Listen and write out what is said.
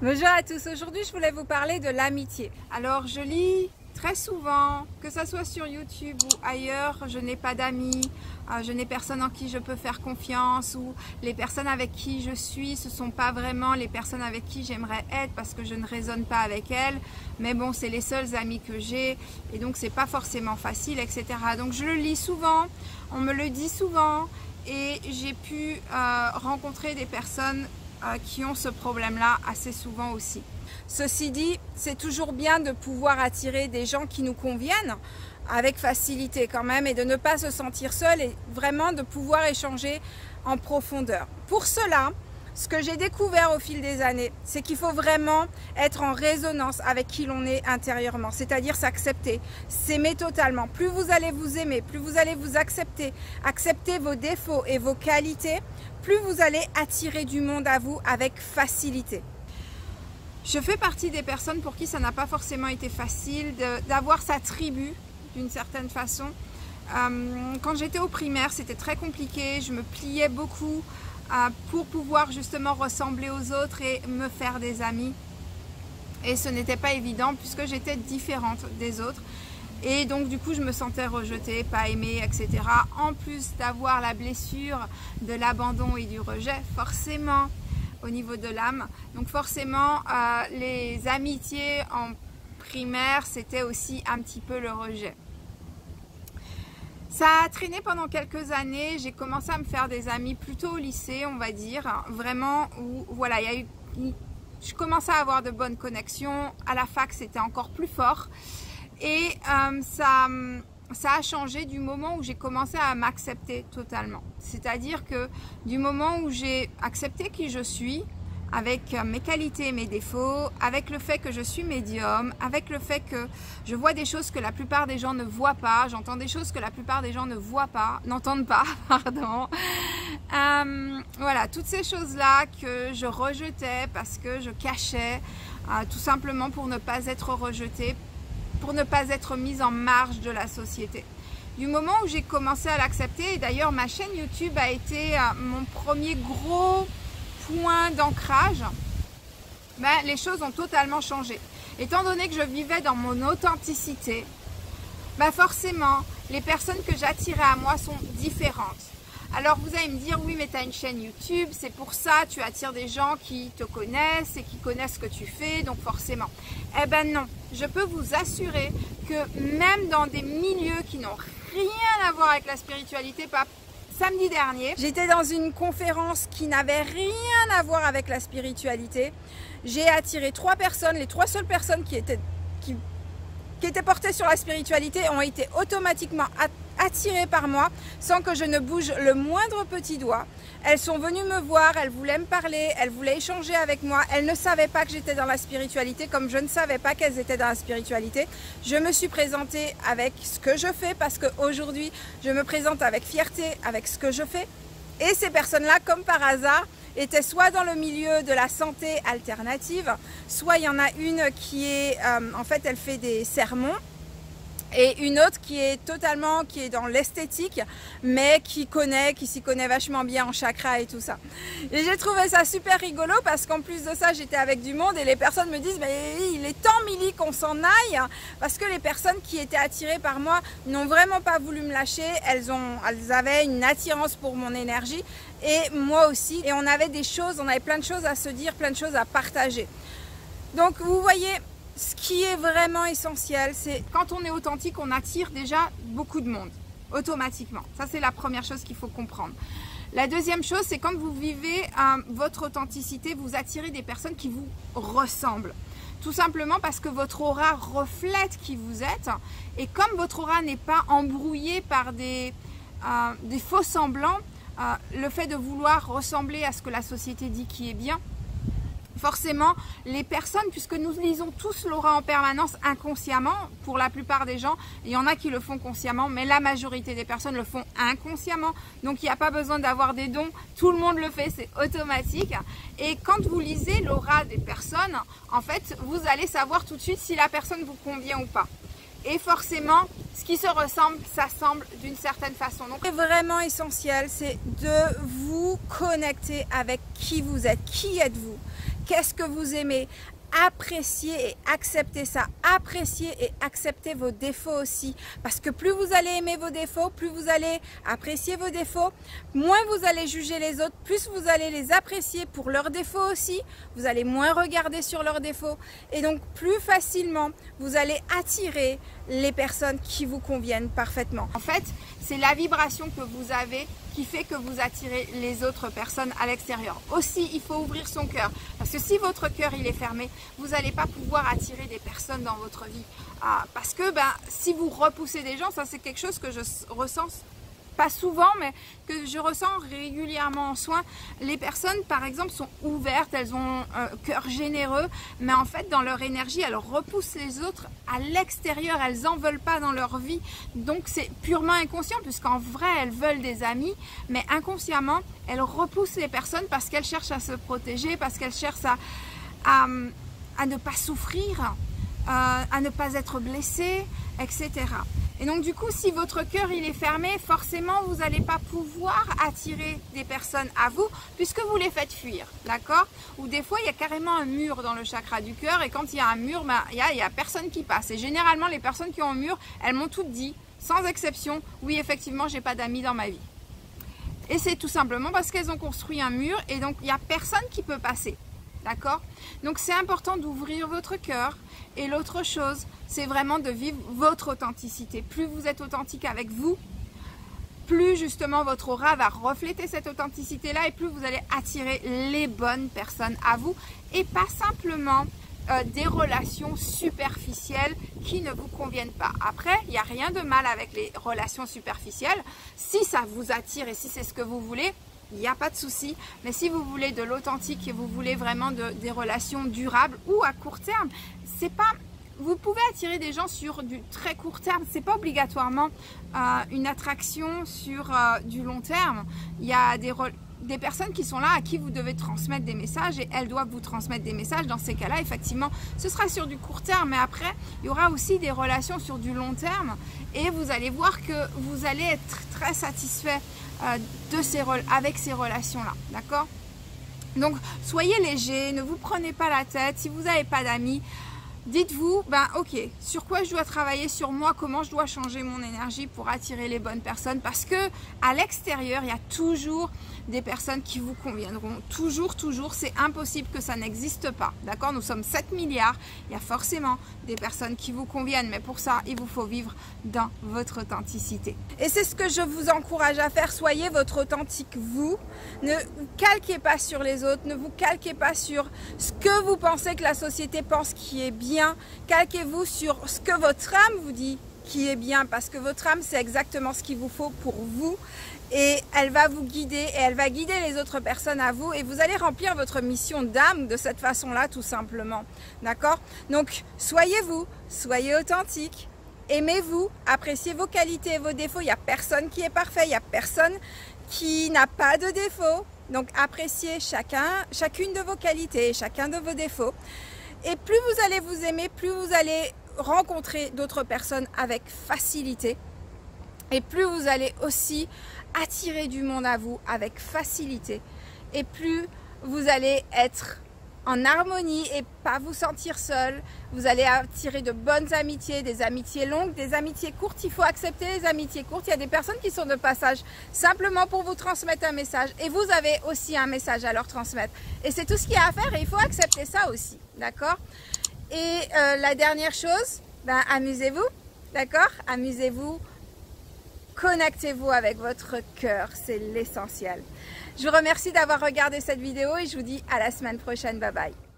Bonjour à tous, aujourd'hui je voulais vous parler de l'amitié. Alors je lis très souvent, que ce soit sur YouTube ou ailleurs, je n'ai pas d'amis, je n'ai personne en qui je peux faire confiance, ou les personnes avec qui je suis, ce ne sont pas vraiment les personnes avec qui j'aimerais être parce que je ne raisonne pas avec elles, mais bon, c'est les seuls amis que j'ai et donc c'est pas forcément facile, etc. Donc je le lis souvent, on me le dit souvent et j'ai pu rencontrer des personnes qui ont ce problème-là assez souvent aussi. Ceci dit, c'est toujours bien de pouvoir attirer des gens qui nous conviennent avec facilité quand même et de ne pas se sentir seul et vraiment de pouvoir échanger en profondeur. Pour cela, ce que j'ai découvert au fil des années, c'est qu'il faut vraiment être en résonance avec qui l'on est intérieurement, c'est-à-dire s'accepter, s'aimer totalement. Plus vous allez vous aimer, plus vous allez vous accepter, accepter vos défauts et vos qualités, plus vous allez attirer du monde à vous avec facilité. Je fais partie des personnes pour qui ça n'a pas forcément été facile d'avoir sa tribu d'une certaine façon. Quand j'étais au primaire, c'était très compliqué, je me pliais beaucoup pour pouvoir justement ressembler aux autres et me faire des amis. Et ce n'était pas évident puisque j'étais différente des autres. Et donc du coup je me sentais rejetée, pas aimée, etc. En plus d'avoir la blessure de l'abandon et du rejet, forcément au niveau de l'âme. Donc forcément les amitiés en primaire, c'était aussi un petit peu le rejet. Ça a traîné pendant quelques années, j'ai commencé à me faire des amis plutôt au lycée, on va dire, vraiment où voilà, je commençais à avoir de bonnes connexions. À la fac, c'était encore plus fort. Et ça a changé du moment où j'ai commencé à m'accepter totalement. C'est-à-dire que du moment où j'ai accepté qui je suis, avec mes qualités et mes défauts, avec le fait que je suis médium, avec le fait que je vois des choses que la plupart des gens ne voient pas, j'entends des choses que la plupart des gens ne voient pas, n'entendent pas, pardon. Voilà, toutes ces choses-là que je rejetais parce que je cachais, tout simplement pour ne pas être rejetée, pour ne pas être mise en marge de la société. Du moment où j'ai commencé à l'accepter, et d'ailleurs ma chaîne YouTube a été mon premier gros point d'ancrage, ben, les choses ont totalement changé. Étant donné que je vivais dans mon authenticité, ben forcément, les personnes que j'attirais à moi sont différentes. Alors vous allez me dire, oui mais tu as une chaîne YouTube, c'est pour ça, tu attires des gens qui te connaissent et qui connaissent ce que tu fais, donc forcément. Eh ben non, je peux vous assurer que même dans des milieux qui n'ont rien à voir avec la spiritualité, samedi dernier, j'étais dans une conférence qui n'avait rien à voir avec la spiritualité. J'ai attiré 3 personnes, les 3 seules personnes qui étaient portées sur la spiritualité ont été automatiquement attirées par moi sans que je ne bouge le moindre petit doigt. Elles sont venues me voir, elles voulaient me parler, elles voulaient échanger avec moi. Elles ne savaient pas que j'étais dans la spiritualité comme je ne savais pas qu'elles étaient dans la spiritualité. Je me suis présentée avec ce que je fais parce qu'aujourd'hui, je me présente avec fierté avec ce que je fais. Et ces personnes-là, comme par hasard, étaient soit dans le milieu de la santé alternative, soit il y en a une qui est, en fait, elle fait des sermons, et une autre qui est dans l'esthétique, mais qui s'y connaît vachement bien en chakra et tout ça. Et j'ai trouvé ça super rigolo parce qu'en plus de ça, j'étais avec du monde et les personnes me disent mais il est temps Milly qu'on s'en aille, parce que les personnes qui étaient attirées par moi n'ont vraiment pas voulu me lâcher, elles avaient une attirance pour mon énergie et moi aussi, et on avait plein de choses à se dire, plein de choses à partager. Donc vous voyez, ce qui est vraiment essentiel, c'est quand on est authentique, on attire déjà beaucoup de monde, automatiquement. Ça, c'est la première chose qu'il faut comprendre. La deuxième chose, c'est quand vous vivez votre authenticité, vous attirez des personnes qui vous ressemblent. Tout simplement parce que votre aura reflète qui vous êtes. Et comme votre aura n'est pas embrouillée par des faux semblants, le fait de vouloir ressembler à ce que la société dit qui est bien, forcément, les personnes, puisque nous lisons tous l'aura en permanence inconsciemment, pour la plupart des gens, il y en a qui le font consciemment, mais la majorité des personnes le font inconsciemment. Donc il n'y a pas besoin d'avoir des dons, tout le monde le fait, c'est automatique. Et quand vous lisez l'aura des personnes, en fait, vous allez savoir tout de suite si la personne vous convient ou pas. Et forcément, ce qui se ressemble, ça semble d'une certaine façon. Donc, ce qui est vraiment essentiel, c'est de vous connecter avec qui vous êtes. Qui êtes-vous? qu'est-ce que vous aimez. Appréciez et acceptez ça. Appréciez et acceptez vos défauts aussi. Parce que plus vous allez aimer vos défauts, plus vous allez apprécier vos défauts, moins vous allez juger les autres, plus vous allez les apprécier pour leurs défauts aussi. Vous allez moins regarder sur leurs défauts. Et donc plus facilement, vous allez attirer les personnes qui vous conviennent parfaitement. En fait, c'est la vibration que vous avez qui fait que vous attirez les autres personnes à l'extérieur. Aussi, il faut ouvrir son cœur. Parce que si votre cœur il est fermé, vous n'allez pas pouvoir attirer des personnes dans votre vie. Parce que si vous repoussez des gens, ça c'est quelque chose que je ressens pas souvent, mais que je ressens régulièrement en soins. Les personnes, par exemple, sont ouvertes, elles ont un cœur généreux, mais en fait, dans leur énergie, elles repoussent les autres à l'extérieur, elles n'en veulent pas dans leur vie. Donc, c'est purement inconscient, puisqu'en vrai, elles veulent des amis, mais inconsciemment, elles repoussent les personnes parce qu'elles cherchent à se protéger, parce qu'elles cherchent à ne pas souffrir, à ne pas être blessées, etc. Et donc du coup, si votre cœur il est fermé, forcément vous n'allez pas pouvoir attirer des personnes à vous puisque vous les faites fuir, d'accord? Ou des fois, il y a carrément un mur dans le chakra du cœur et quand il y a un mur, il y a personne qui passe. Et généralement, les personnes qui ont un mur, elles m'ont toutes dit, sans exception, oui, effectivement, j'ai pas d'amis dans ma vie. Et c'est tout simplement parce qu'elles ont construit un mur et donc il n'y a personne qui peut passer. D'accord? Donc c'est important d'ouvrir votre cœur. Et l'autre chose, c'est vraiment de vivre votre authenticité. Plus vous êtes authentique avec vous, plus justement votre aura va refléter cette authenticité-là et plus vous allez attirer les bonnes personnes à vous et pas simplement des relations superficielles qui ne vous conviennent pas. Après, il n'y a rien de mal avec les relations superficielles. Si ça vous attire et si c'est ce que vous voulez, il n'y a pas de souci, mais si vous voulez de l'authentique et vous voulez vraiment des relations durables ou à court terme, c'est pas, vous pouvez attirer des gens sur du très court terme, c'est pas obligatoirement une attraction sur du long terme. Il y a des personnes qui sont là à qui vous devez transmettre des messages et elles doivent vous transmettre des messages. Dans ces cas-là, effectivement, ce sera sur du court terme, mais après, il y aura aussi des relations sur du long terme et vous allez voir que vous allez être très satisfait avec ces relations-là, d'accord? Donc, soyez léger, ne vous prenez pas la tête. Si vous n'avez pas d'amis, dites-vous, ok, sur quoi je dois travailler, sur moi, comment je dois changer mon énergie pour attirer les bonnes personnes parce que à l'extérieur, il y a toujours des personnes qui vous conviendront. Toujours, c'est impossible que ça n'existe pas, d'accord? Nous sommes 7 milliards, il y a forcément des personnes qui vous conviennent, mais pour ça, il vous faut vivre dans votre authenticité. Et c'est ce que je vous encourage à faire, soyez votre authentique vous, ne vous calquez pas sur les autres, ne vous calquez pas sur ce que vous pensez que la société pense qui est bien, calquez-vous sur ce que votre âme vous dit qui est bien, parce que votre âme, c'est exactement ce qu'il vous faut pour vous. Et elle va vous guider et elle va guider les autres personnes à vous et vous allez remplir votre mission d'âme de cette façon-là tout simplement. D'accord? Donc soyez vous, soyez authentique, aimez-vous, appréciez vos qualités et vos défauts. Il n'y a personne qui est parfait, il n'y a personne qui n'a pas de défauts. Donc appréciez chacune de vos qualités et chacun de vos défauts. Et plus vous allez vous aimer, plus vous allez rencontrer d'autres personnes avec facilité. Et plus vous allez aussi attirer du monde à vous avec facilité. Et plus vous allez être en harmonie et pas vous sentir seul. Vous allez attirer de bonnes amitiés, des amitiés longues, des amitiés courtes. Il faut accepter les amitiés courtes. Il y a des personnes qui sont de passage simplement pour vous transmettre un message. Et vous avez aussi un message à leur transmettre. Et c'est tout ce qu'il y a à faire et il faut accepter ça aussi. D'accord? Et la dernière chose, amusez-vous. D'accord? Amusez-vous. Connectez-vous avec votre cœur, c'est l'essentiel. Je vous remercie d'avoir regardé cette vidéo et je vous dis à la semaine prochaine. Bye bye.